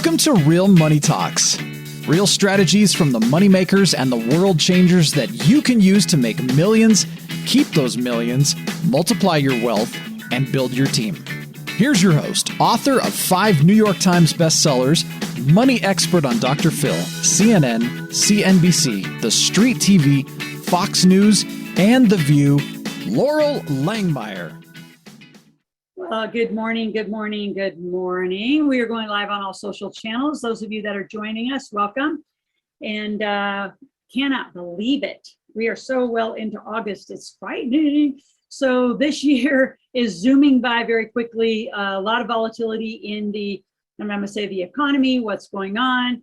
Welcome to Real Money Talks. Real strategies from the moneymakers and the world changers that you can use to make millions, keep those millions, multiply your wealth, and build your team. Here's your host, author of 5 New York Times bestsellers, money expert on Dr. Phil, CNN, CNBC, The Street TV, Fox News, and The View, Loral Langemeier. Good morning. We are going live on all social channels. Those of you that are joining us, welcome. And cannot believe it. We are so well into August. It's frightening. So this year is zooming by very quickly. A lot of volatility in the economy, what's going on,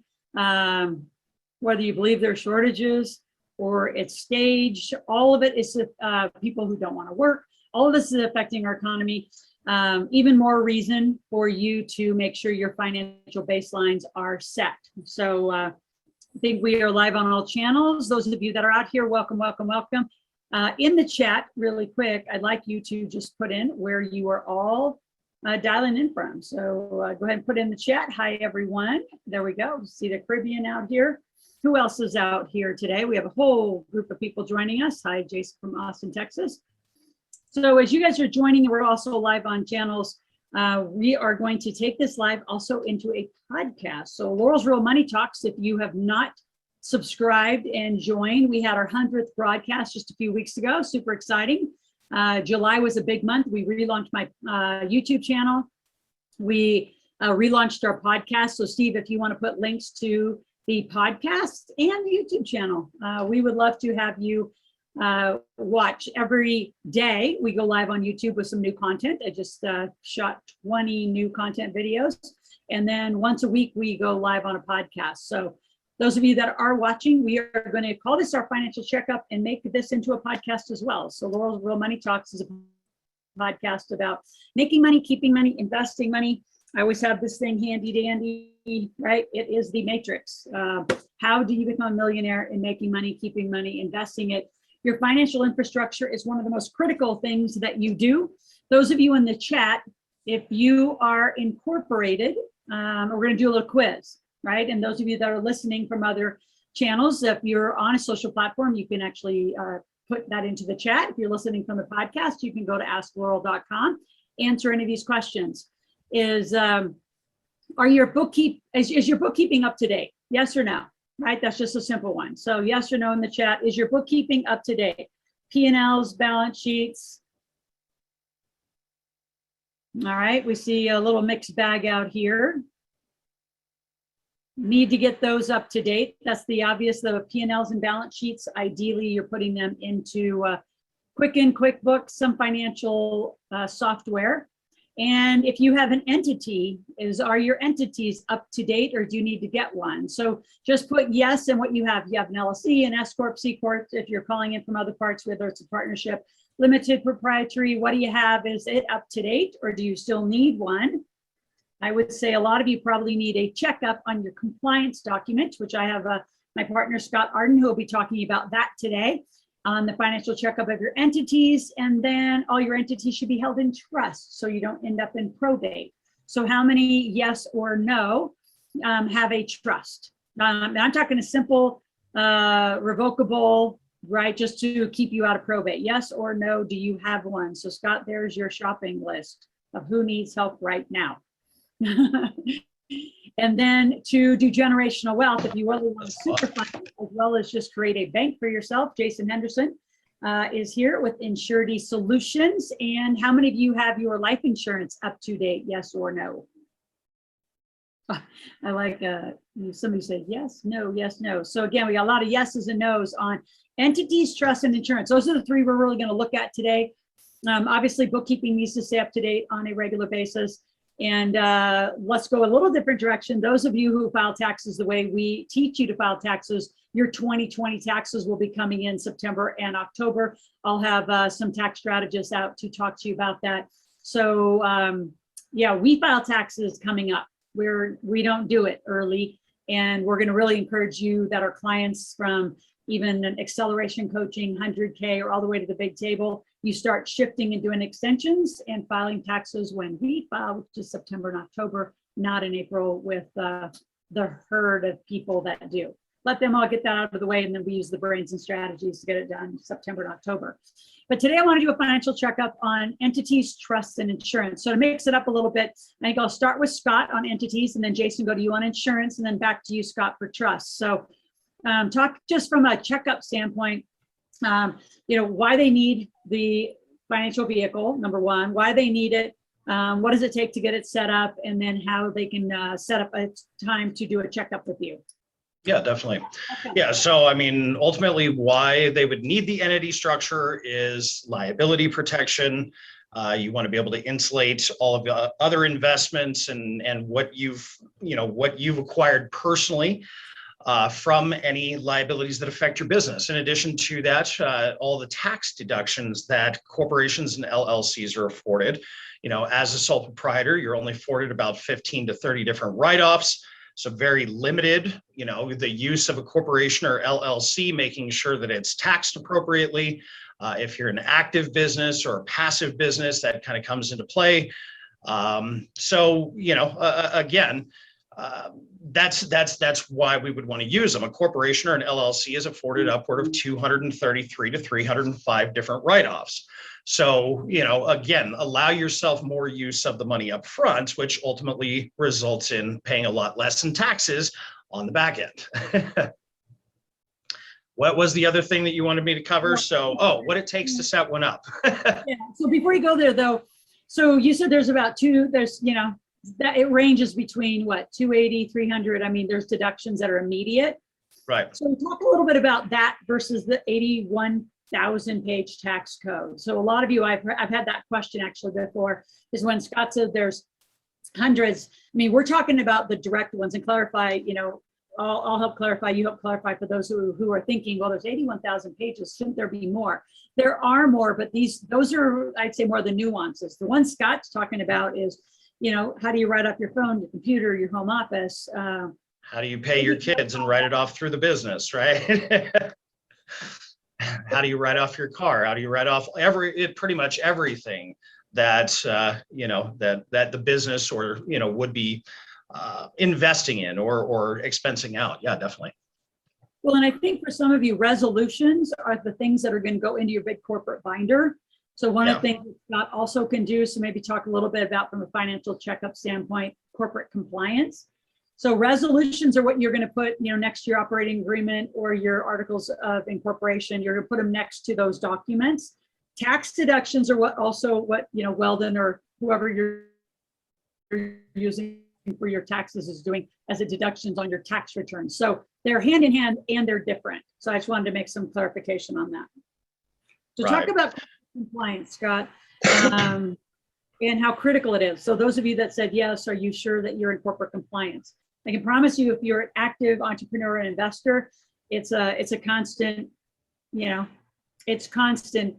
whether you believe there are shortages or it's staged, all of it is people who don't want to work. All of this is affecting our economy. Even more reason for you to make sure your financial baselines are set. So I think we are live on all channels. Those of you that are out here, welcome. In the chat, really quick, I'd like you to just put in where you are all dialing in from. So go ahead and put in the chat. Hi, everyone. There we go. See the Caribbean out here. Who else is out here today? We have a whole group of people joining us. Hi, Jason from Austin, Texas. So as you guys are joining, we're also live on channels. We are going to take this live also into a podcast. So Loral's Real Money Talks, if you have not subscribed and joined, we had our 100th broadcast just a few weeks ago. Super exciting. July was a big month. We relaunched my YouTube channel. We relaunched our podcast. So Steve, if you want to put links to the podcast and the YouTube channel, we would love to have you watch every day. We go live on YouTube with some new content. I just shot 20 new content videos. And then once a week, we go live on a podcast. So those of you that are watching, we are going to call this our financial checkup and make this into a podcast as well. So Loral's Real Money Talks is a podcast about making money, keeping money, investing money. I always have this thing handy dandy, right? It is the matrix. How do you become a millionaire in making money, keeping money, investing it? Your financial infrastructure is one of the most critical things that you do. Those of you in the chat, if you are incorporated, we're going to do a little quiz, right? And those of you that are listening from other channels, if you're on a social platform, you can actually put that into the chat. If you're listening from the podcast, you can go to askloral.com, answer any of these questions. Is your bookkeeping up to date? Yes or no? Right, that's just a simple one. So yes or no in the chat. Is your bookkeeping up to date? P&Ls, balance sheets. All right, we see a little mixed bag out here. Need to get those up to date. That's the obvious, the P&Ls and balance sheets. Ideally, you're putting them into Quicken, QuickBooks, some financial software. And if you have an entity, are your entities up to date, or do you need to get one? So just put yes and what you have. You have an LLC, an S Corp, C Corp, if you're calling in from other parts, whether it's a partnership, limited proprietary, what do you have? Is it up to date, or do you still need one? I would say a lot of you probably need a checkup on your compliance document, which I have my partner, Scott Arden, who will be talking about that today. On the financial checkup of your entities, and then all your entities should be held in trust so you don't end up in probate. So how many yes or no have a trust? I'm talking a simple revocable, right, just to keep you out of probate. Yes or no, do you have one? So Scott, there's your shopping list of who needs help right now. And then to do generational wealth, if you really want to super fund, as well as just create a bank for yourself, Jason Henderson is here with Insurity Solutions. And how many of you have your life insurance up to date? Yes or no? I like somebody said yes, no, yes, no. So again, we got a lot of yeses and nos on entities, trust, and insurance. Those are the 3 we're really going to look at today. Obviously, bookkeeping needs to stay up to date on a regular basis. And let's go a little different direction. Those of you who file taxes the way we teach you to file taxes, your 2020 taxes will be coming in September and October. I'll have some tax strategists out to talk to you about that. So yeah, we file taxes coming up. We don't do it early. And we're going to really encourage you that our clients, from even an acceleration coaching, 100K, or all the way to the big table, you start shifting and doing extensions and filing taxes when we file, which is September and October. not in April with the herd of people that do. Let them all get that out of the way, and then we use the brains and strategies to get it done September and October. But today I want to do a financial checkup on entities, trusts, and insurance. So to mix it up a little bit, I think I'll start with Scott on entities, and then Jason, go to you on insurance, and then back to you, Scott, for trust. So talk just from a checkup standpoint, why they need the financial vehicle, number one, why they need it, what does it take to get it set up, and then how they can set up a time to do a checkup with you. Yeah, definitely. Okay. Yeah. So, I mean, ultimately why they would need the entity structure is liability protection. You want to be able to insulate all of the other investments and what you've acquired personally from any liabilities that affect your business. In addition to that, all the tax deductions that corporations and LLCs are afforded. As a sole proprietor, you're only afforded about 15 to 30 different write-offs. So very limited, the use of a corporation or LLC, making sure that it's taxed appropriately. If you're an active business or a passive business, that kind of comes into play. Again, that's why we would want to use them. A corporation or an LLC is afforded upward of 233 to 305 different write-offs. So, again, allow yourself more use of the money up front, which ultimately results in paying a lot less in taxes on the back end. What was the other thing that you wanted me to cover? So, what it takes to set one up. Yeah. So before you go there, though, so you said there's about that it ranges between 280, 300. I mean, there's deductions that are immediate. Right. So talk a little bit about that versus the 81,000 page tax code. So a lot of you, I've had that question actually before, is when Scott said there's hundreds. I mean, we're talking about the direct ones, and clarify, I'll help clarify, you help clarify for those who are thinking, well, there's 81,000 pages, shouldn't there be more? There are more, but those are, I'd say, more the nuances. The one Scott's talking about is, how do you write off your phone, your computer, your home office? How do you pay your kids and write it off through the business, right? How do you write off your car? How do you write off pretty much everything that that the business or would be investing in or expensing out? Yeah, definitely. Well, and I think for some of you, resolutions are the things that are going to go into your big corporate binder. So one of the things Scott also can do, so maybe talk a little bit about from a financial checkup standpoint, corporate compliance. So resolutions are what you're going to put, next to your operating agreement or your articles of incorporation. You're going to put them next to those documents. Tax deductions are what Weldon or whoever you're using for your taxes is doing as a deductions on your tax return. So they're hand in hand and they're different. So I just wanted to make some clarification on that. So talk about compliance, Scott, and how critical it is. So those of you that said yes, are you sure that you're in corporate compliance? I can promise you, if you're an active entrepreneur and investor, it's a constant, it's constant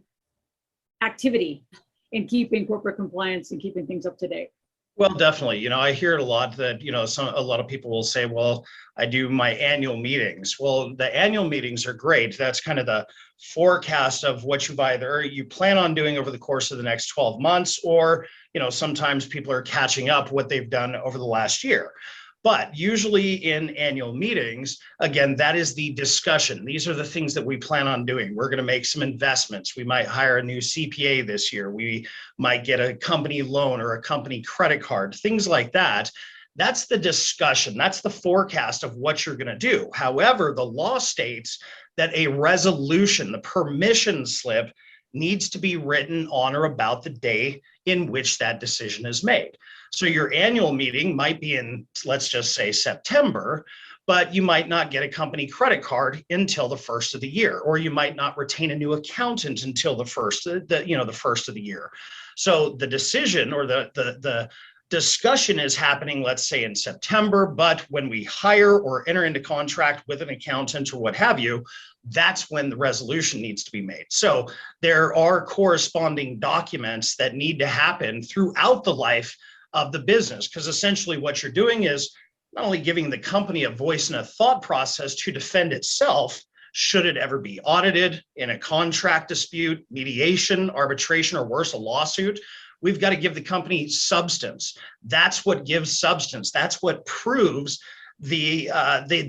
activity in keeping corporate compliance and keeping things up to date. Well, definitely. I hear it a lot that, a lot of people will say, well, I do my annual meetings. Well, the annual meetings are great. That's kind of the forecast of what you plan on doing over the course of the next 12 months, or, sometimes people are catching up what they've done over the last year. But usually in annual meetings, again, that is the discussion. These are the things that we plan on doing. We're going to make some investments. We might hire a new CPA this year. We might get a company loan or a company credit card, things like that. That's the discussion. That's the forecast of what you're going to do. However, the law states that a resolution, the permission slip, needs to be written on or about the day in which that decision is made. So your annual meeting might be in, let's just say, September, but you might not get a company credit card until the first of the year, or you might not retain a new accountant until the first of the year. So the decision or the discussion is happening, let's say, in September, but when we hire or enter into contract with an accountant or what have you, that's when the resolution needs to be made. So there are corresponding documents that need to happen throughout the life of the business, because essentially what you're doing is not only giving the company a voice and a thought process to defend itself, should it ever be audited in a contract dispute, mediation, arbitration, or worse, a lawsuit. We've got to give the company substance. That's what gives substance. That's what proves the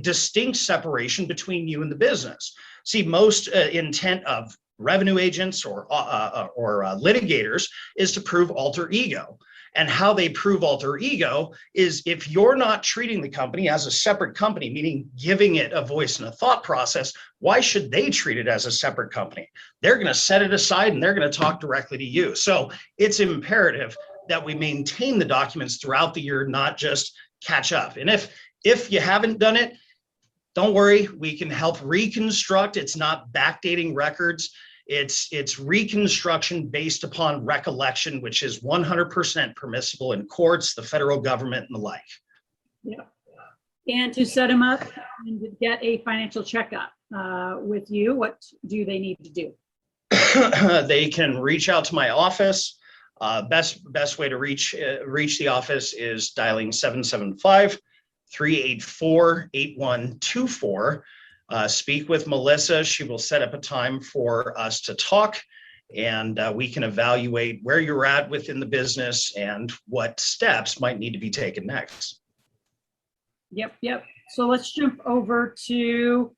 distinct separation between you and the business. See, most intent of revenue agents or litigators is to prove alter ego. And how they prove alter ego is if you're not treating the company as a separate company, meaning giving it a voice and a thought process, why should they treat it as a separate company? They're going to set it aside and they're going to talk directly to you. So it's imperative that we maintain the documents throughout the year, not just catch up. And if you haven't done it, don't worry, we can help reconstruct. It's not backdating records. It's reconstruction based upon recollection, which is 100% permissible in courts, the federal government, and the like. Yeah. And to set them up and to get a financial checkup with you, what do they need to do? They can reach out to my office. Best way to reach the office is dialing 775-384-8124. Speak with Melissa. She will set up a time for us to talk, and we can evaluate where you're at within the business and what steps might need to be taken next. Yep. So let's jump over to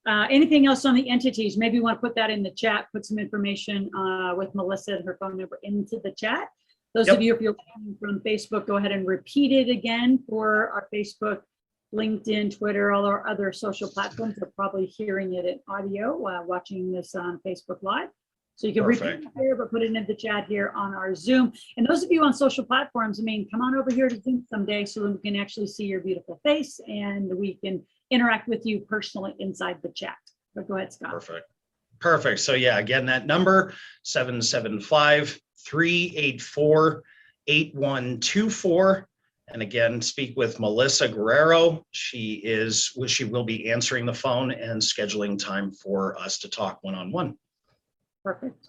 anything else on the entities. Maybe you want to put that in the chat, put some information with Melissa and her phone number into the chat. Those of you, if you're watching from Facebook, go ahead and repeat it again for our Facebook, LinkedIn, Twitter, all our other social platforms. They're probably hearing it in audio while watching this on Facebook Live. So you can repeat it here, but put it in the chat here on our Zoom. And those of you on social platforms, come on over here to Zoom someday so that we can actually see your beautiful face and we can interact with you personally inside the chat. But go ahead, Scott. Perfect. So yeah, again, that number, 775-384-8124. And again, speak with Melissa Guerrero. She will be answering the phone and scheduling time for us to talk one-on-one. Perfect.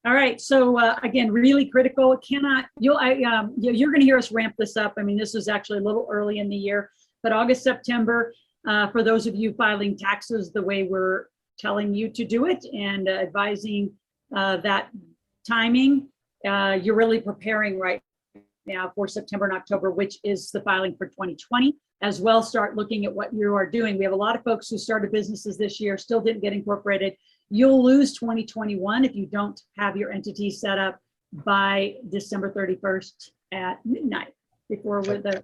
All right. So again, really critical. You're going to hear us ramp this up. This is actually a little early in the year, but August, September, for those of you filing taxes the way we're telling you to do it and advising that timing, you're really preparing right now for September and October, which is the filing for 2020, as well. Start looking at what you are doing. We have a lot of folks who started businesses this year, still didn't get incorporated. You'll lose 2021 if you don't have your entity set up by December 31st at midnight, before the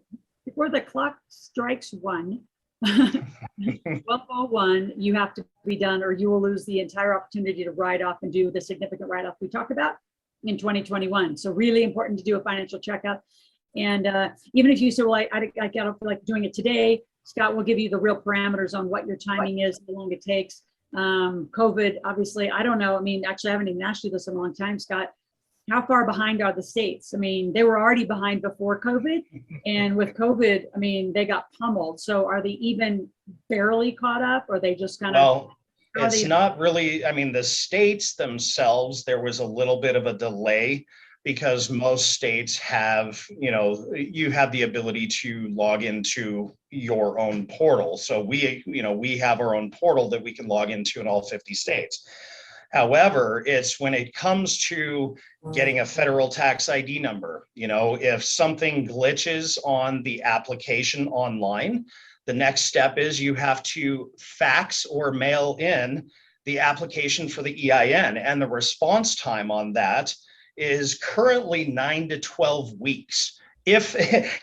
clock strikes 12:01, you have to be done, or you will lose the entire opportunity to write off and do the significant write-off we talked about in 2021. So really important to do a financial checkup. And even if you say, well, I don't feel like doing it today, Scott will give you the real parameters on what your timing is, how long it takes. COVID, obviously, I don't know. Actually, I haven't even asked you this in a long time, Scott. How far behind are the states? They were already behind before COVID. And with COVID, they got pummeled. So are they even barely caught up, or are they just kind of? It's not really, the states themselves, there was a little bit of a delay because most states have, you have the ability to log into your own portal. So we have our own portal that we can log into in all 50 states. However, it's when it comes to getting a federal tax ID number, if something glitches on the application online, the next step is you have to fax or mail in the application for the EIN, and the response time on that is currently 9 to 12 weeks.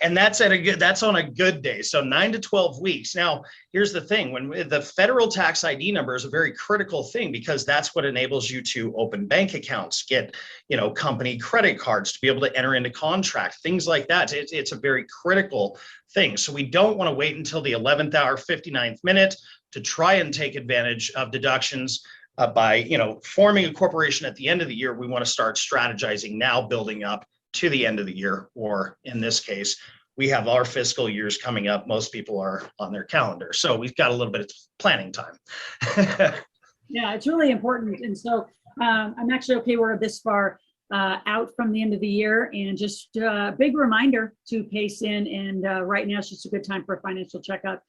And that's on a good day. So 9 to 12 weeks. Now, here's the thing: when the federal tax ID number is a very critical thing, because that's what enables you to open bank accounts, get, company credit cards, to be able to enter into contract, things like that. It's a very critical thing. So we don't want to wait until the 11th hour, 59th minute to try and take advantage of deductions. By forming a corporation at the end of the year, we want to start strategizing now, building up to the end of the year, or in this case, we have our fiscal years coming up. Most people are on their calendar, so we've got a little bit of planning time. Yeah, it's really important. And so I'm actually okay, we're this far out from the end of the year, and just a big reminder to pace in. And right now it's just a good time for a financial checkup.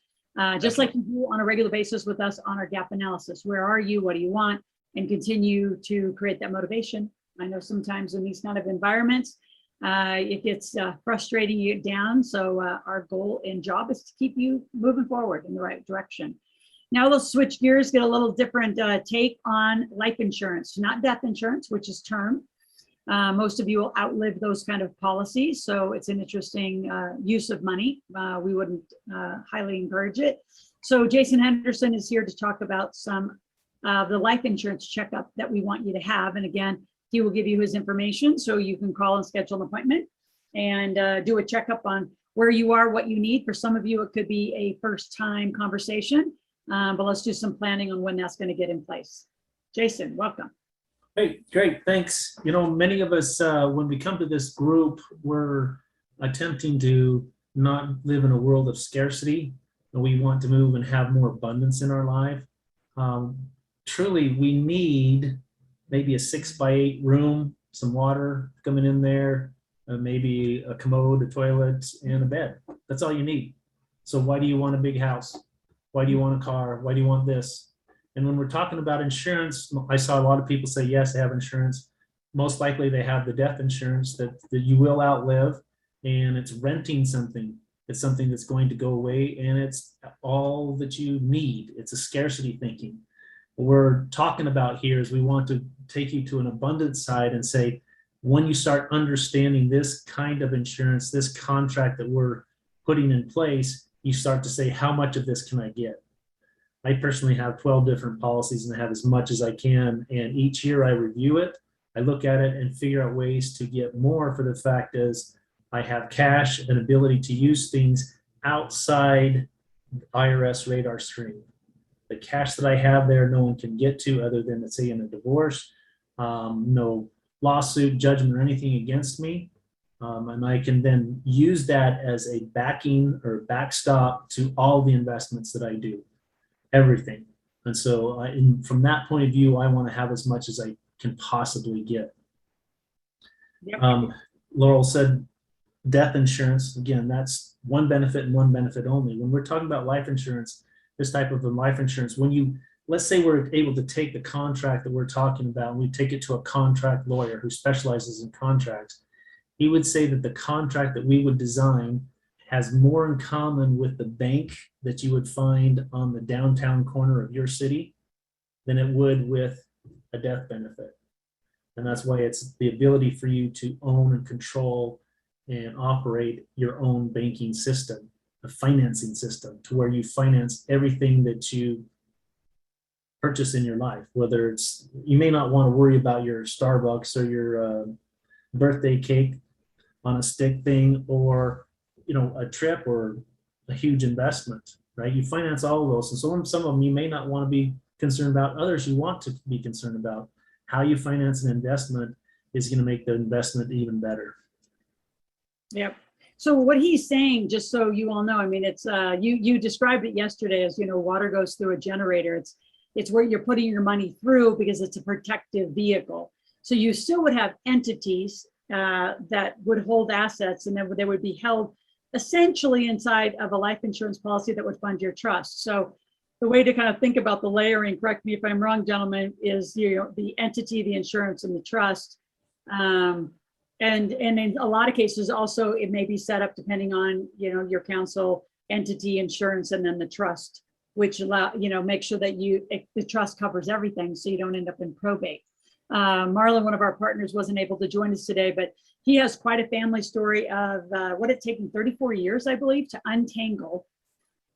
Just like you do on a regular basis with us on our gap analysis. Where are you? What do you want? And continue to create that motivation I know sometimes in these kind of environments, it gets frustrating, you get down. So our goal and job is to keep you moving forward in the right direction. Now let's switch gears, get a little different take on life insurance, not death insurance, which is term. Most of you will outlive those kind of policies. So it's an interesting use of money. We wouldn't highly encourage it. So Jason Henderson is here to talk about some of the life insurance checkup that we want you to have. And again, he will give you his information so you can call and schedule an appointment and do a checkup on where you are, what you need. For some of you, it could be a first time conversation, but let's do some planning on when that's going to get in place. Jason, welcome. Hey, great, thanks. You know, many of us, when we come to this group, we're attempting to not live in a world of scarcity, and we want to move and have more abundance in our life. Truly, we need maybe a 6x8 room, some water coming in there, maybe a commode, a toilet, and a bed. That's all you need. So why do you want a big house? Why do you want a car? Why do you want this? And when we're talking about insurance, I saw a lot of people say, yes, they have insurance. Most likely they have the death insurance that you will outlive, and it's renting something. It's something that's going to go away, and it's all that you need. It's a scarcity thinking. What we're talking about here is we want to take you to an abundance side and say, when you start understanding this kind of insurance, this contract that we're putting in place, you start to say, how much of this can I get? I personally have 12 different policies and I have as much as I can. And each year I review it, I look at it and figure out ways to get more, for the fact is I have cash and ability to use things outside IRS radar screen. The cash that I have there, no one can get to other than, let's say, in a divorce, no lawsuit, judgment, or anything against me. And I can then use that as a backing or backstop to all the investments that I do, everything. And so from that point of view, I want to have as much as I can possibly get. Yep. Loral said death insurance, again, that's one benefit and one benefit only. When we're talking about life insurance, this type of a life insurance, when you, let's say we're able to take the contract that we're talking about and we take it to a contract lawyer who specializes in contracts, he would say that the contract that we would design has more in common with the bank that you would find on the downtown corner of your city than it would with a death benefit. And that's why it's the ability for you to own and control and operate your own banking system, a financing system, to where you finance everything that you purchase in your life. Whether it's, you may not want to worry about your Starbucks or your birthday cake on a stick thing, or a trip or a huge investment, right? You finance all of those. And so some of them you may not want to be concerned about, others you want to be concerned about. How you finance an investment is going to make the investment even better. Yep. So what he's saying, just so you all know, I mean, it's you described it yesterday as, water goes through a generator. It's where you're putting your money through because it's a protective vehicle. So you still would have entities that would hold assets, and then they would be held essentially inside of a life insurance policy that would fund your trust. So the way to kind of think about the layering, correct me if I'm wrong, gentlemen, is the entity, the insurance, and the trust. And in a lot of cases also it may be set up depending on your council, entity, insurance, and then the trust, which make sure that the trust covers everything so you don't end up in probate. Marlon, one of our partners, wasn't able to join us today, but he has quite a family story of what it taken 34 years, I believe, to untangle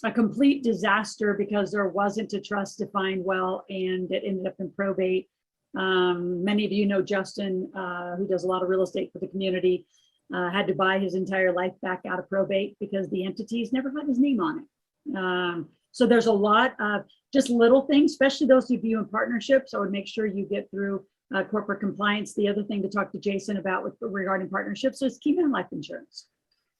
a complete disaster because there wasn't a trust defined well, and it ended up in probate. Many of you know Justin, who does a lot of real estate for the community, had to buy his entire life back out of probate because the entities never had his name on it. So there's a lot of just little things, especially those of you in partnerships. I would make sure you get through corporate compliance. The other thing to talk to Jason about regarding partnerships is keeping life insurance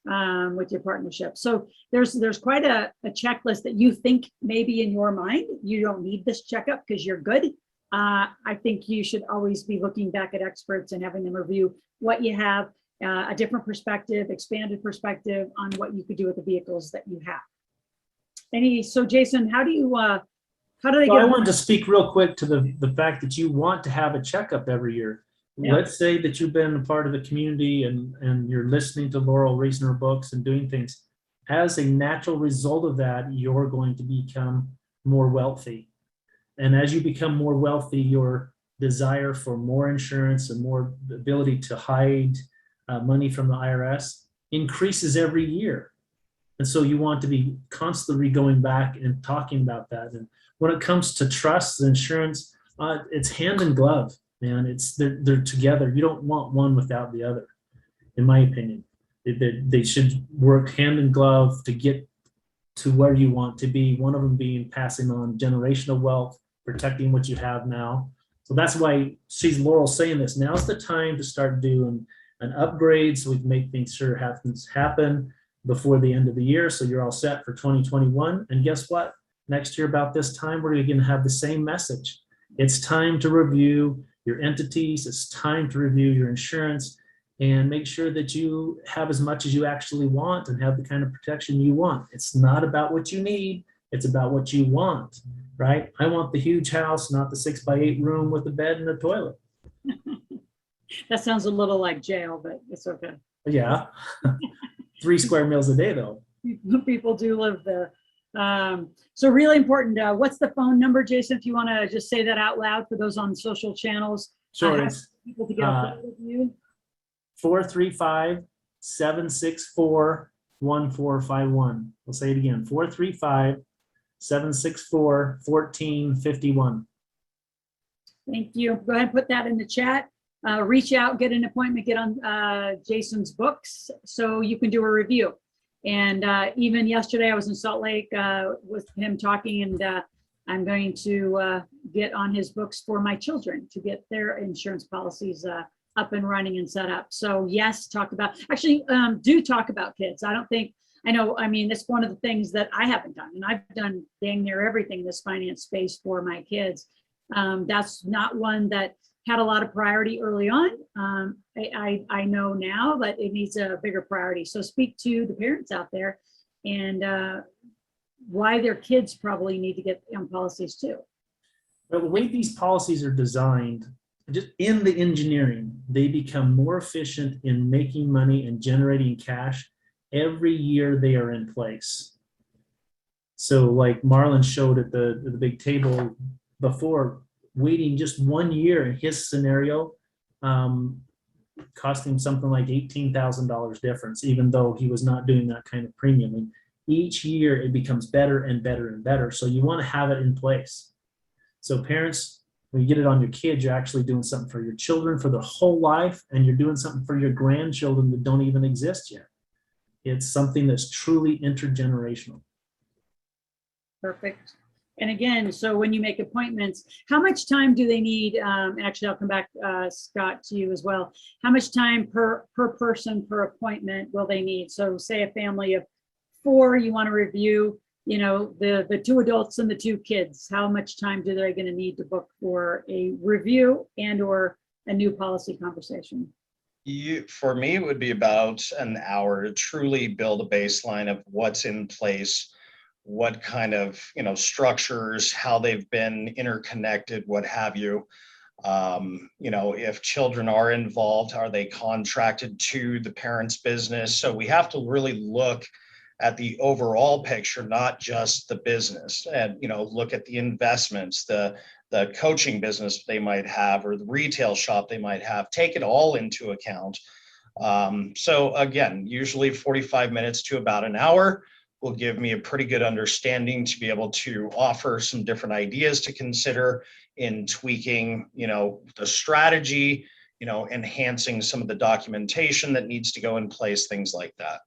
with your partnership. So there's quite a checklist that you think maybe in your mind you don't need this checkup because you're good. I think you should always be looking back at experts and having them review what you have, a different perspective, expanded perspective on what you could do with the vehicles that you have. So Jason, how do they get? I wanted to speak real quick to the fact that you want to have a checkup every year. Yeah. Let's say that you've been a part of the community and you're listening to Loral, reading her books and doing things. As a natural result of that, you're going to become more wealthy. And as you become more wealthy, your desire for more insurance and more ability to hide money from the IRS increases every year. And so you want to be constantly going back and talking about that. And when it comes to trust and insurance, it's hand in glove, man. They're together. You don't want one without the other, in my opinion. They should work hand in glove to get to where you want to be. One of them being passing on generational wealth, protecting what you have now. So that's why she's Loral saying this. Now's the time to start doing an upgrade so we can make things sure happen before the end of the year. So you're all set for 2021. And guess what? Next year about this time, we're going to have the same message. It's time to review your entities. It's time to review your insurance and make sure that you have as much as you actually want and have the kind of protection you want. It's not about what you need. It's about what you want, right? I want the huge house, not the 6x8 room with a bed and a toilet. That sounds a little like jail, but it's okay. Yeah. 3 square meals a day though. People do live there. So really important. What's the phone number, Jason, if you want to just say that out loud for those on social channels? Sure. It's People to get a hold of you. 435-764-1451. We'll say it again, 435-764-1451. Thank you. Go ahead and put that in the chat. Reach out, get an appointment, get on Jason's books so you can do a review. And even yesterday I was in Salt Lake with him talking, and I'm going to get on his books for my children to get their insurance policies up and running and set up. So yes, do talk about kids. I mean, it's one of the things that I haven't done, and I've done dang near everything in this finance space for my kids. That's not one that had a lot of priority early on. I know now, but it needs a bigger priority. So speak to the parents out there and why their kids probably need to get on policies too. Well, the way these policies are designed, just in the engineering, they become more efficient in making money and generating cash every year they are in place. So like Marlon showed at the big table before, waiting just 1 year in his scenario cost him something like $18,000 difference, even though he was not doing that kind of premium. And each year it becomes better and better and better. So you want to have it in place. So parents, when you get it on your kids, you're actually doing something for your children for their whole life, and you're doing something for your grandchildren that don't even exist yet. It's something that's truly intergenerational. Perfect. And again, so when you make appointments, how much time do they need? Actually, I'll come back, Scott, to you as well. How much time per person per appointment will they need? So say a family of 4, you want to review, the 2 adults and the 2 kids. How much time do they going to need to book for a review and or a new policy conversation? For me, it would be about an hour to truly build a baseline of what's in place, what kind of structures, how they've been interconnected, what have you. If children are involved, are they contracted to the parents' business? So we have to really look at the overall picture, not just the business, and look at the investments, the coaching business they might have, or the retail shop they might have. Take it all into account. So again, usually 45 minutes to about an hour will give me a pretty good understanding to be able to offer some different ideas to consider in tweaking, the strategy, enhancing some of the documentation that needs to go in place, things like that.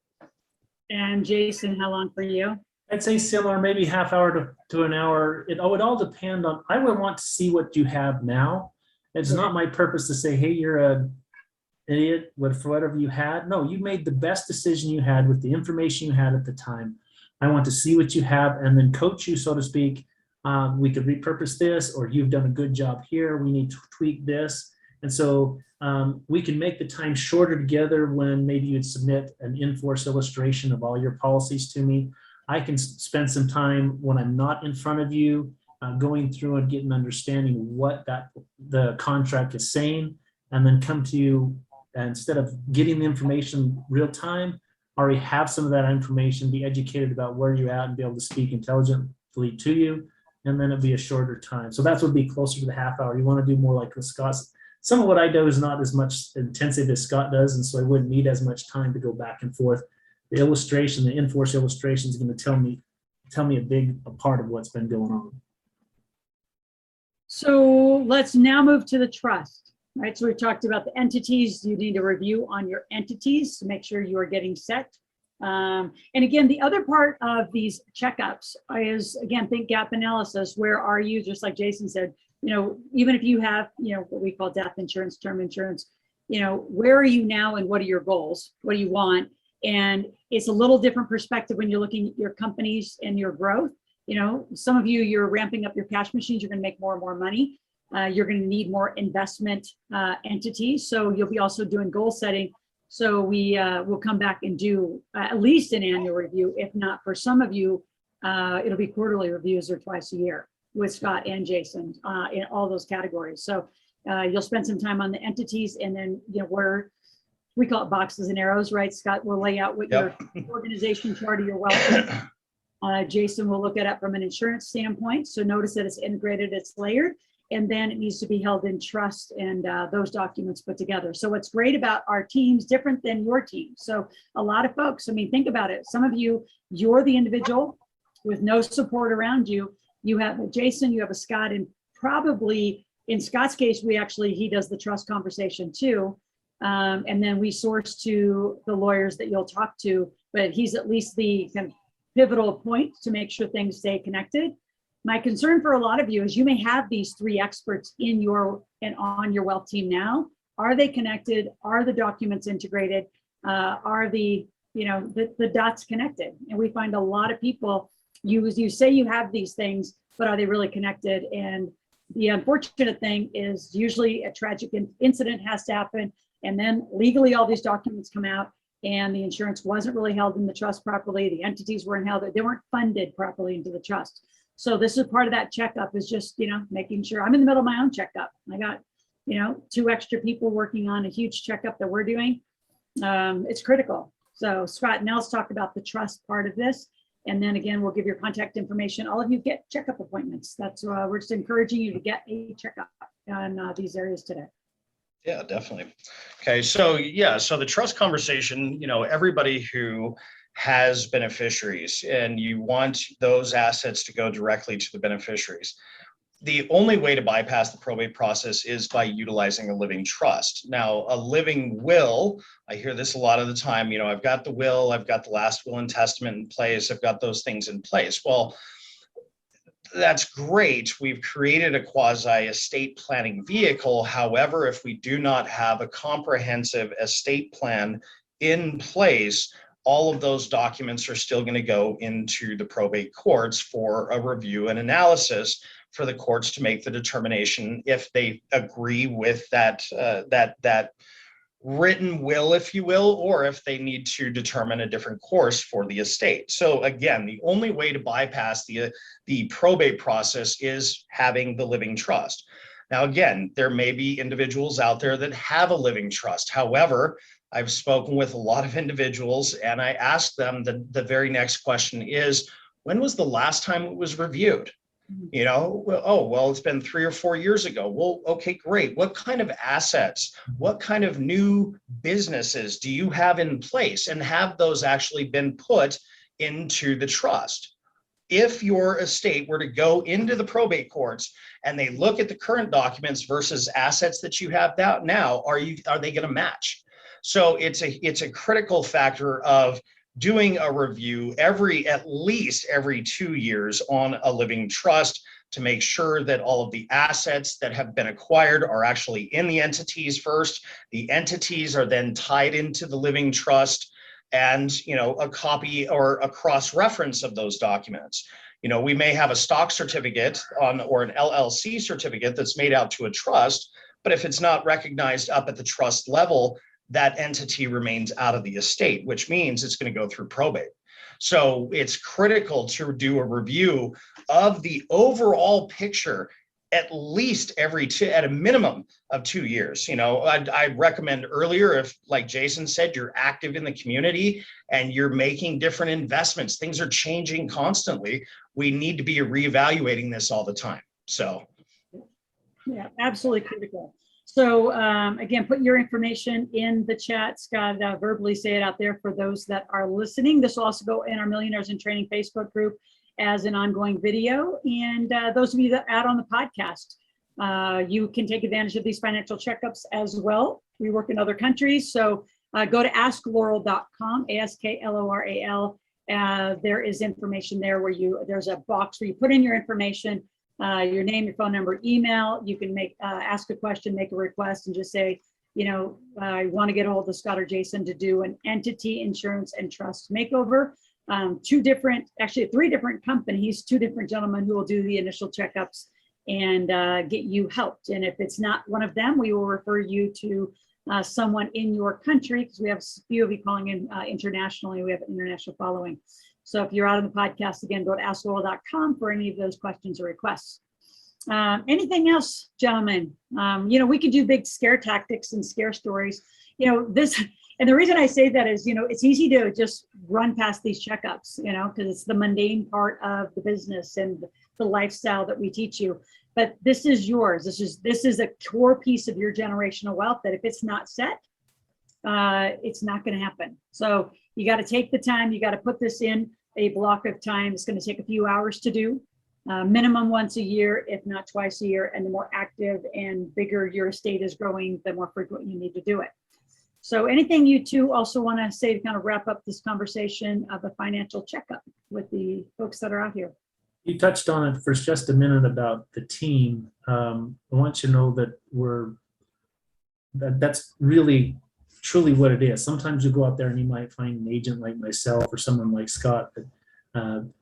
And Jason, how long for you? I'd say similar, maybe half hour to an hour. It would all depend on, I would want to see what you have now. It's not my purpose to say, hey, you're an idiot for whatever you had. No, you made the best decision you had with the information you had at the time. I want to see what you have and then coach you, so to speak. We could repurpose this, or you've done a good job here. We need to tweak this. And so we can make the time shorter together when maybe you'd submit an in-force illustration of all your policies to me. I can spend some time when I'm not in front of you, going through and getting an understanding what the contract is saying, and then come to you, instead of getting the information real time, already have some of that information, be educated about where you're at and be able to speak intelligently to you. And then it'd be a shorter time. So that's would be closer to the half hour. You want to do more like with Scott's. Some of what I do is not as much intensive as Scott does, and so I wouldn't need as much time to go back and forth. The illustration, the in-force illustration is going to tell me a part of what's been going on. So let's now move to the trust, right? So we talked about the entities. You need a review on your entities to make sure you are getting set. And again, the other part of these checkups is, again, think gap analysis. Where are you? Just like Jason said, even if you have, what we call death insurance, term insurance, where are you now and what are your goals? What do you want? And it's a little different perspective when you're looking at your companies and your growth. Some of you, you're ramping up your cash machines, you're going to make more and more money. You're going to need more investment entities. So you'll be also doing goal setting. So we will come back and do at least an annual review. If not, for some of you, it'll be quarterly reviews or twice a year with Scott and Jason in all those categories. So you'll spend some time on the entities, and then where we call it boxes and arrows, right? Scott will lay out what your organization chart of your wealth is. Jason will look at it from an insurance standpoint. So notice that it's integrated, it's layered. And then it needs to be held in trust and those documents put together. So what's great about our teams, different than your team. So a lot of folks, think about it. Some of you, you're the individual with no support around you. You have a Jason, you have a Scott, and probably in Scott's case, he does the trust conversation too. And then we source to the lawyers that you'll talk to, but he's at least the kind of pivotal point to make sure things stay connected. My concern for a lot of you is you may have these three experts in your and on your wealth team now. Are they connected? Are the documents integrated? Are the dots connected? And we find a lot of people, you say you have these things, but are they really connected? And the unfortunate thing is usually a tragic incident has to happen, and then legally all these documents come out, and the insurance wasn't really held in the trust properly. The entities weren't held, they weren't funded properly into the trust. So this is part of that checkup, is just, making sure. I'm in the middle of my own checkup. I got, 2 extra people working on a huge checkup that we're doing. It's critical. So Scott, now let's talk about the trust part of this. And then again, we'll give your contact information. All of you get checkup appointments. That's we're just encouraging you to get a checkup on these areas today. Yeah, definitely. Okay, so so the trust conversation, everybody who has beneficiaries, and you want those assets to go directly to the beneficiaries. The only way to bypass the probate process is by utilizing a living trust. Now, a living will, I hear this a lot of the time, I've got the will, I've got the last will and testament in place, I've got those things in place. Well, that's great. We've created a quasi estate planning vehicle. However, if we do not have a comprehensive estate plan in place, all of those documents are still going to go into the probate courts for a review and analysis, for the courts to make the determination if they agree with that written will, if you will, or if they need to determine a different course for the estate. So again, the only way to bypass the probate process is having the living trust. Now, again, there may be individuals out there that have a living trust. However, I've spoken with a lot of individuals, and I asked them the very next question is, when was the last time it was reviewed? Oh, well, it's been 3 or 4 years ago. Well, okay, great. What kind of assets, what kind of new businesses do you have in place, and have those actually been put into the trust? If your estate were to go into the probate courts and they look at the current documents versus assets that you have now, are they going to match? So it's a critical factor of doing a review at least every 2 years on a living trust to make sure that all of the assets that have been acquired are actually in the entities first. The entities are then tied into the living trust, and a copy or a cross-reference of those documents. We may have a stock certificate or an LLC certificate that's made out to a trust, but if it's not recognized up at the trust level, that entity remains out of the estate, which means it's going to go through probate. So it's critical to do a review of the overall picture at least at a minimum of 2 years. I recommend earlier, if, like Jason said, you're active in the community and you're making different investments, things are changing constantly. We need to be reevaluating this all the time. So. Yeah, absolutely critical. So again, put your information in the chat. Scott, verbally say it out there for those that are listening. This will also go in our Millionaires in Training Facebook group as an ongoing video. And those of you that add on the podcast, you can take advantage of these financial checkups as well. We work in other countries. So go to askloral.com, ASKLORAL. There is information there where there's a box where you put in your information, your name, your phone number, email. You can ask a question, make a request, and just say, I want to get a hold of Scott or Jason to do an entity insurance and trust makeover. Three different companies, two different gentlemen who will do the initial checkups and get you helped. And if it's not one of them, we will refer you to someone in your country, because we have a few of you calling in internationally. We have an international following. So if you're out on the podcast, again, go to askloral.com for any of those questions or requests. Anything else, gentlemen? We could do big scare tactics and scare stories. And the reason I say that is, it's easy to just run past these checkups, because it's the mundane part of the business and the lifestyle that we teach you. But this is yours. This is a core piece of your generational wealth that if it's not set, it's not going to happen. So you got to take the time. You got to put this in a block of time. It's going to take a few hours to do, minimum once a year, if not twice a year. And the more active and bigger your estate is growing, the more frequent you need to do it. So anything you two also want to say to kind of wrap up this conversation of a financial checkup with the folks that are out here? You touched on it for just a minute about the team. I want you to know that that's really truly what it is. Sometimes you go out there and you might find an agent like myself or someone like Scott that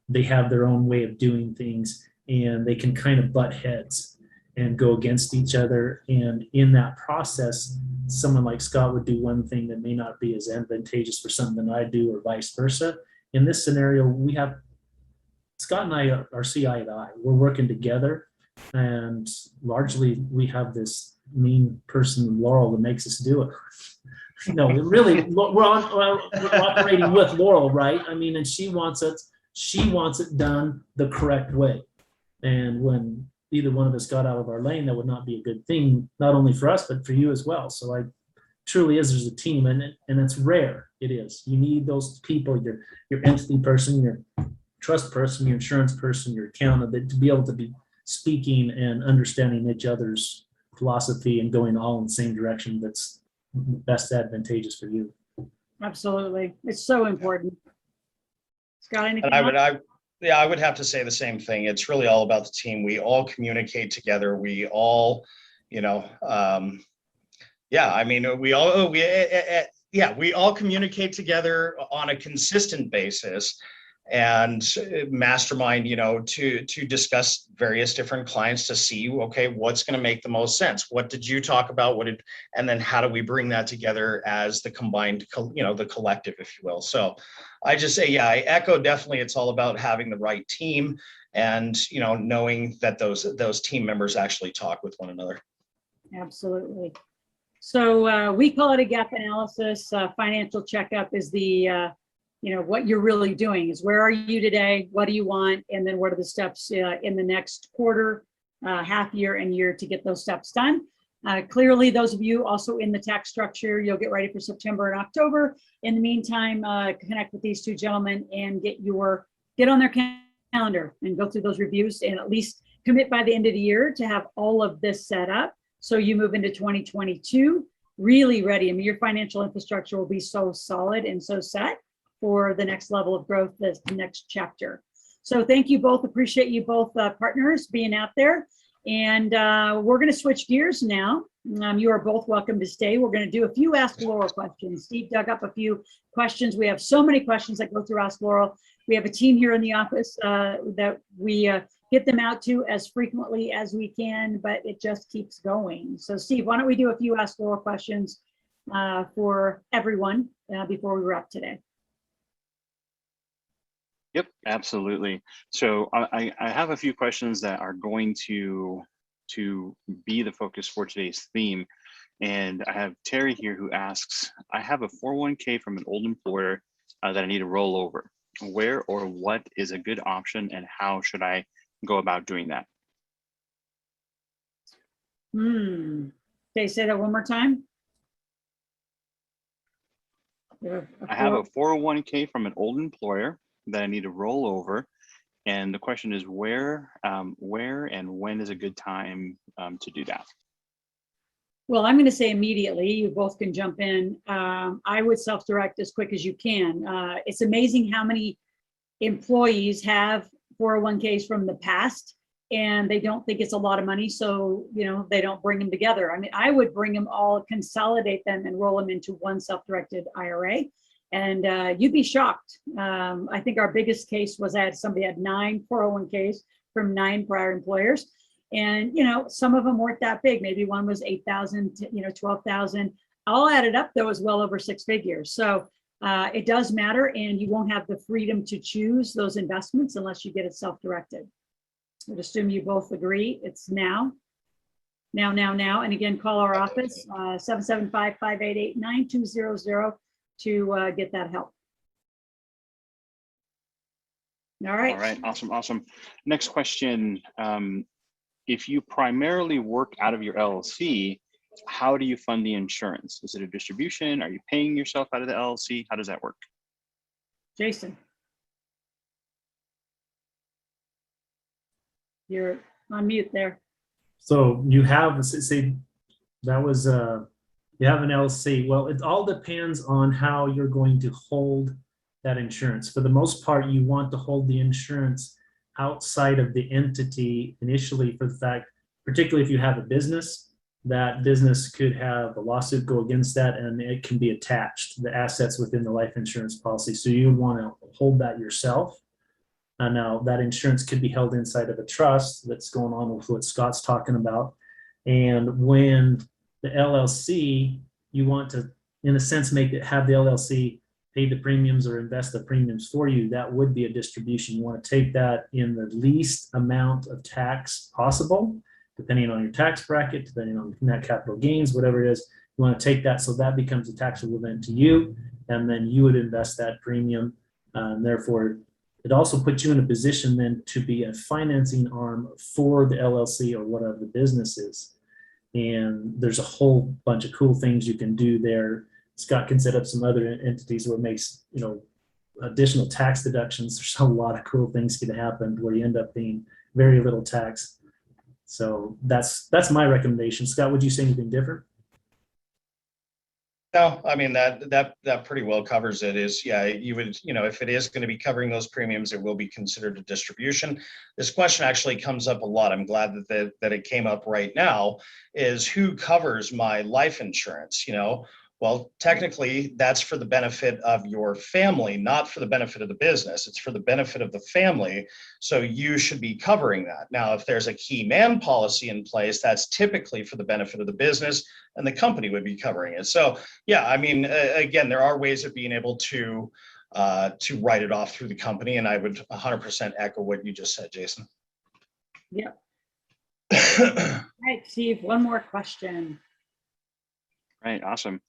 they have their own way of doing things and they can kind of butt heads and go against each other. And in that process, someone like Scott would do one thing that may not be as advantageous for something that I do, or vice versa. In this scenario, Scott and I are see eye to eye. We're working together, and largely we have this mean person, Loral, that makes us do it. Really, we're operating with Loral, right? I mean, and she wants it done the correct way. And when either one of us got out of our lane, that would not be a good thing, not only for us, but for you as well. So truly there's a team, and it's rare. It is. You need those people, your entity person, your trust person, your insurance person, your accountant, to be able to be speaking and understanding each other's philosophy and going all in the same direction that's best advantageous for you. Absolutely. It's so important. Scott, anything else? I would have to say the same thing. It's really all about the team. We all communicate together. We all, we all communicate together on a consistent basis and mastermind, to discuss various different clients to see, okay, what's going to make the most sense? What did you talk about? And then how do we bring that together as the combined, the collective, if you will? So I just say, I echo definitely. It's all about having the right team and, knowing that those team members actually talk with one another. Absolutely. So we call it a gap analysis. Financial checkup is the, what you're really doing is, where are you today? What do you want? And then what are the steps in the next quarter, half year, and year to get those steps done? Clearly, those of you also in the tax structure, you'll get ready for September and October. In the meantime, connect with these two gentlemen and get on their calendar and go through those reviews, and at least commit by the end of the year to have all of this set up. So you move into 2022 really ready. I mean, your financial infrastructure will be so solid and so set for the next level of growth, the next chapter. So thank you both. Appreciate you both partners being out there. And we're going to switch gears now. You are both welcome to stay. We're going to do a few Ask Loral questions. Steve dug up a few questions. We have so many questions that go through Ask Loral. We have a team here in the office that we get them out to as frequently as we can, but it just keeps going. So Steve, why don't we do a few Ask Loral questions for everyone before we wrap today? Yep, absolutely. So I have a few questions that are going to to be the focus for today's theme. And I have Terry here who asks, I have a 401k from an old employer that I need to roll over. Where or what is a good option, and how should I go about doing that? Okay, say that one more time. I have a 401k from an old employer that I need to roll over. And the question is where and when is a good time to do that? Well, I'm going to say immediately. You both can jump in. I would self-direct as quick as you can. It's amazing how many employees have 401ks from the past, and they don't think it's a lot of money, so they don't bring them together. I mean, I would bring them all, consolidate them, and roll them into one self-directed IRA, and you'd be shocked. I think our biggest case was somebody had 9 401ks from 9 prior employers. And, some of them weren't that big. Maybe one was 8,000, 12,000. All added up, though, was well over 6 figures. So it does matter, and you won't have the freedom to choose those investments unless you get it self-directed. I would assume you both agree. It's now. And again, call our office, 775-588-9200 to get that help. All right. All right. Awesome. Next question. If you primarily work out of your LLC, how do you fund the insurance? Is it a distribution? Are you paying yourself out of the LLC? How does that work? Jason. You're on mute there. So you have, say that was, you have an LLC. Well, it all depends on how you're going to hold that insurance. For the most part, you want to hold the insurance outside of the entity initially, for the fact, particularly if you have a business, that business could have a lawsuit go against that, and it can be attached to the assets within the life insurance policy. So you want to hold that yourself. Now that insurance could be held inside of a trust. That's going on with what Scott's talking about. And when the LLC, you want to, in a sense, have the LLC pay the premiums or invest the premiums for you. That would be a distribution. You want to take that in the least amount of tax possible, depending on your tax bracket, depending on net capital gains, whatever it is. You want to take that so that becomes a taxable event to you, and then you would invest that premium. Therefore, it also puts you in a position then to be a financing arm for the LLC or whatever the business is. And there's a whole bunch of cool things you can do there. Scott can set up some other entities where it makes, additional tax deductions. There's a lot of cool things can happen where you end up paying very little tax. So that's my recommendation. Scott, would you say anything different? No, I mean, that pretty well covers it. You would, if it is going to be covering those premiums, it will be considered a distribution. This question actually comes up a lot. I'm glad that it came up right now, is who covers my life insurance? Well, technically, that's for the benefit of your family, not for the benefit of the business. It's for the benefit of the family. So you should be covering that. Now, if there's a key man policy in place, that's typically for the benefit of the business, and the company would be covering it. So, yeah, I mean, again, there are ways of being able to write it off through the company. And I would 100% echo what you just said, Jason. Yeah. All right, Steve, one more question. Right. Awesome.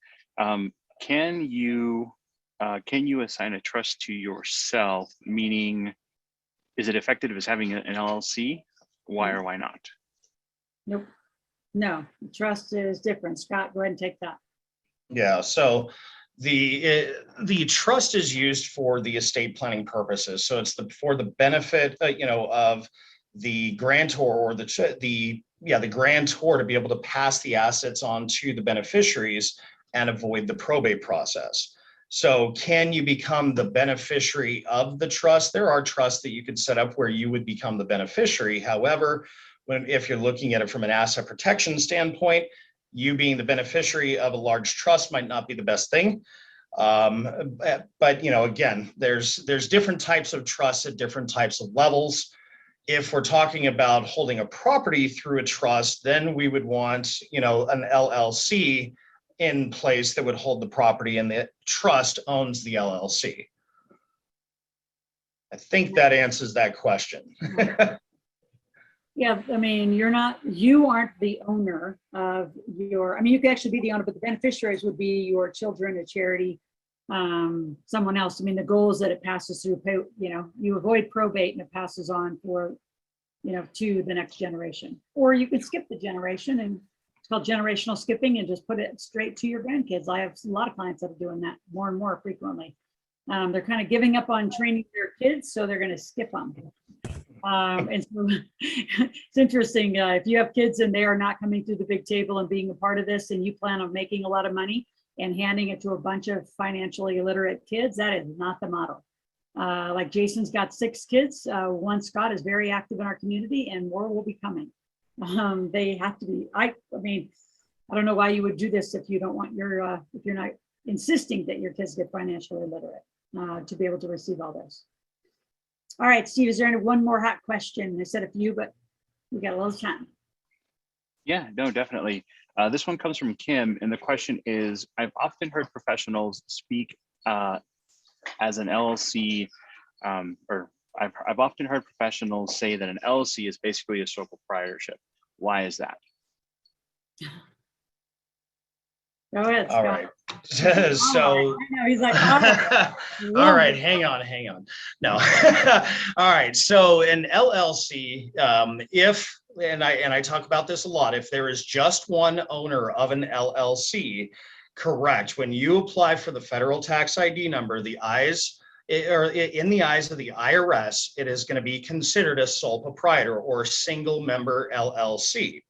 Can you assign a trust to yourself? Meaning, is it effective as having an LLC? Why or why not? Nope. No, trust is different. Scott, go ahead and take that. Yeah. So the trust is used for the estate planning purposes. So it's for the benefit, of the grantor or the grantor to be able to pass the assets on to the beneficiaries and avoid the probate process. So can you become the beneficiary of the trust? There are trusts that you could set up where you would become the beneficiary. However, if you're looking at it from an asset protection standpoint, you being the beneficiary of a large trust might not be the best thing. But again, there's different types of trusts at different types of levels. If we're talking about holding a property through a trust, then we would want, an LLC in place that would hold the property, and the trust owns the LLC. I think that answers that question. Yeah, I mean, you aren't the owner of your, I mean, you could actually be the owner, but the beneficiaries would be your children, a charity, someone else. I mean, the goal is that it passes through, you avoid probate and it passes on for, to the next generation. Or you could skip the generation, and it's called generational skipping, and just put it straight to your grandkids. I have a lot of clients that are doing that more and more frequently. They're kind of giving up on training their kids, so they're going to skip them. And so it's interesting, if you have kids and they are not coming through the big table and being a part of this, and you plan on making a lot of money and handing it to a bunch of financially illiterate kids, that is not the model. Like Jason's got 6 kids. One, Scott, is very active in our community, and more will be coming. They have to be, I mean, I don't know why you would do this if you don't want your, if you're not insisting that your kids get financially illiterate to be able to receive all this. All right, Steve, is there one more hot question? I said a few, but we got a little time. Yeah, no, definitely. This one comes from Kim, and the question is, I've often heard professionals speak as an LLC, or I've often heard professionals say that an LLC is basically a sole proprietorship. Why is that? Go ahead, Scott. All right. So, I know, he's like, oh, all right, hang on. No. All right. So an LLC, and I talk about this a lot, if there is just one owner of an LLC, correct. When you apply for the federal tax ID number, in the eyes of the IRS, it is going to be considered a sole proprietor or single member LLC.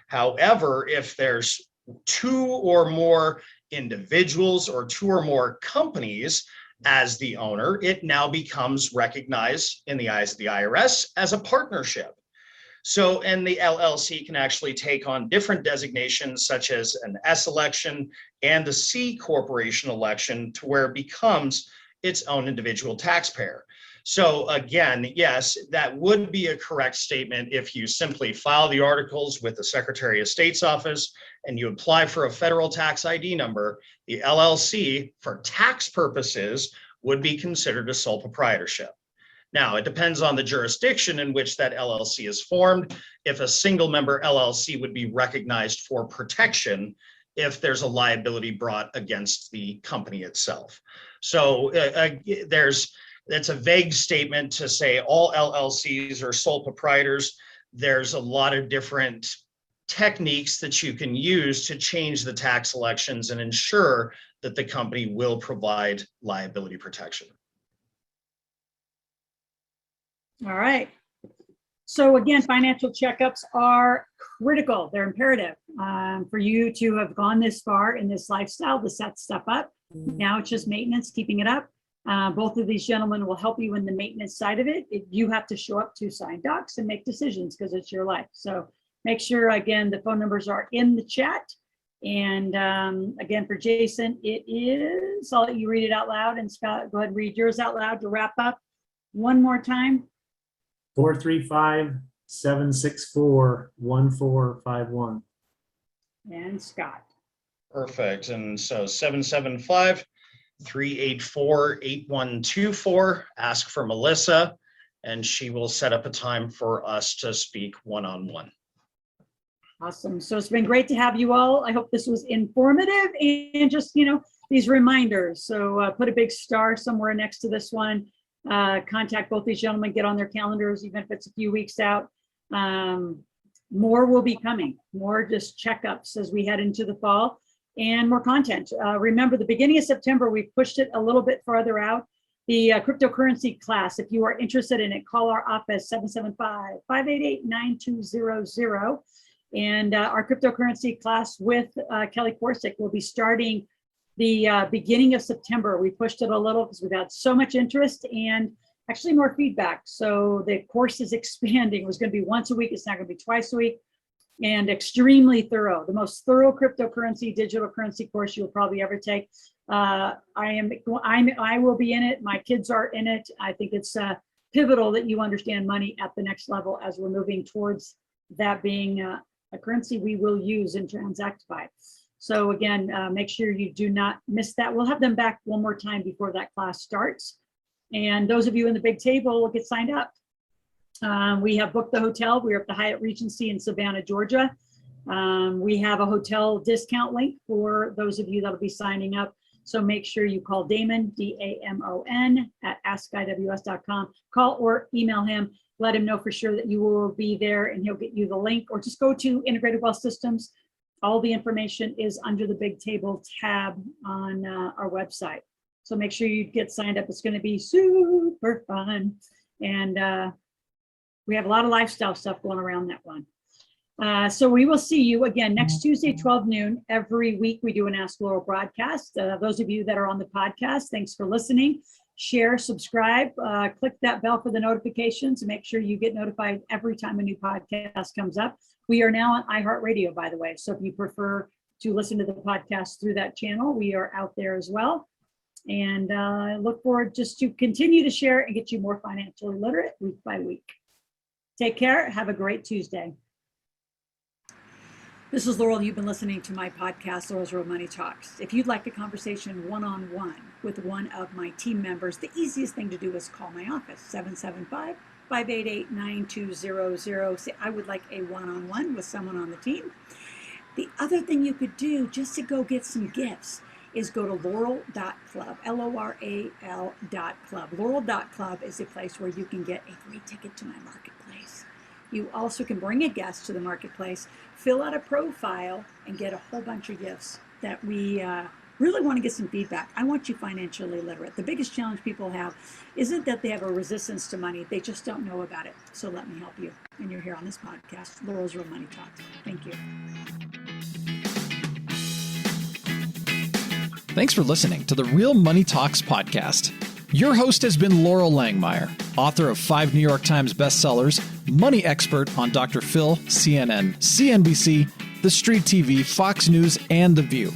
However, if there's 2 or more individuals or 2 or more companies as the owner, it now becomes recognized in the eyes of the IRS as a partnership. So, and the LLC can actually take on different designations such as an S election and the C corporation election, to where it becomes its own individual taxpayer. So again, yes, that would be a correct statement if you simply file the articles with the Secretary of State's office and you apply for a federal tax ID number. The LLC, for tax purposes, would be considered a sole proprietorship. Now, it depends on the jurisdiction in which that LLC is formed. If a single member LLC would be recognized for protection if there's a liability brought against the company itself. So that's a vague statement to say all LLCs are sole proprietors. There's a lot of different techniques that you can use to change the tax elections and ensure that the company will provide liability protection. All right. So again, financial checkups are critical. They're imperative for you to have gone this far in this lifestyle to set stuff up. Now it's just maintenance, keeping it up. Both of these gentlemen will help you in the maintenance side of it. You have to show up to sign docs and make decisions because it's your life. So make sure, again, the phone numbers are in the chat. And again, for Jason, it is, I'll let you read it out loud. And Scott, go ahead and read yours out loud to wrap up. One more time. 435-764-1451. And Scott. Perfect. And so 775-384-8124. Ask for Melissa, and she will set up a time for us to speak one-on-one. Awesome. So it's been great to have you all. I hope this was informative and just, these reminders. So put a big star somewhere next to this one. Contact both these gentlemen, get on their calendars, even if it's a few weeks out. More will be coming, more just checkups as we head into the fall, and more content. Remember, the beginning of September, we pushed it a little bit farther out. The cryptocurrency class, if you are interested in it, call our office 775-588-9200. And our cryptocurrency class with Kelly Korsick will be starting the beginning of September. We pushed it a little because we've had so much interest and actually more feedback. So the course is expanding. It was going to be once a week. It's now going to be twice a week, and extremely thorough. The most thorough cryptocurrency, digital currency course you'll probably ever take. I will be in it. My kids are in it. I think it's pivotal that you understand money at the next level as we're moving towards that being a currency we will use and transact by. So again, make sure you do not miss that. We'll have them back one more time before that class starts. And those of you in the big table will get signed up. We have booked the hotel. We're at the Hyatt Regency in Savannah, Georgia. We have a hotel discount link for those of you that'll be signing up. So make sure you call Damon, D-A-M-O-N, at askiws.com. Call or email him. Let him know for sure that you will be there and he'll get you the link, or just go to Integrated Wealth Systems. All the information is under the Big Table tab on our website. So make sure you get signed up. It's going to be super fun. And we have a lot of lifestyle stuff going around that one. So we will see you again next Tuesday, 12 noon. Every week we do an Ask Loral broadcast. Those of you that are on the podcast, thanks for listening. Share, subscribe, click that bell for the notifications and make sure you get notified every time a new podcast comes up. We are now on iHeartRadio, by the way. So if you prefer to listen to the podcast through that channel, we are out there as well. And I look forward just to continue to share and get you more financially literate week by week. Take care. Have a great Tuesday. This is Loral. You've been listening to my podcast, Loral's Real Money Talks. If you'd like a conversation one-on-one with one of my team members, the easiest thing to do is call my office, 775-588-9200. Say, I would like a one-on-one with someone on the team. The other thing you could do just to go get some gifts is go to Loral.club, Loral.club. Loral.club is a place where you can get a free ticket to my marketplace. You also can bring a guest to the marketplace, fill out a profile, and get a whole bunch of gifts that we really want to get some feedback. I want you financially literate. The biggest challenge people have isn't that they have a resistance to money. They just don't know about it. So let me help you. And you're here on this podcast, Loral's Real Money Talks. Thank you. Thanks for listening to the Real Money Talks podcast. Your host has been Loral Langemeier, author of 5 New York Times bestsellers, money expert on Dr. Phil, CNN, CNBC, The Street TV, Fox News, and The View.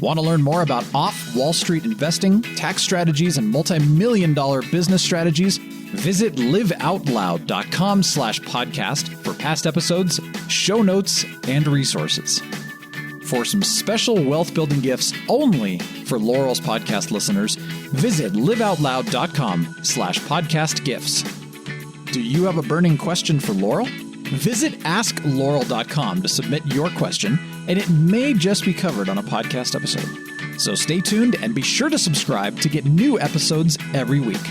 Want to learn more about off-Wall Street investing, tax strategies, and multi-million-dollar business strategies? Visit liveoutloud.com/podcast for past episodes, show notes, and resources. For some special wealth-building gifts only for Loral's podcast listeners, visit liveoutloud.com/podcast gifts. Do you have a burning question for Loral? Visit askloral.com to submit your question, and it may just be covered on a podcast episode. So stay tuned and be sure to subscribe to get new episodes every week.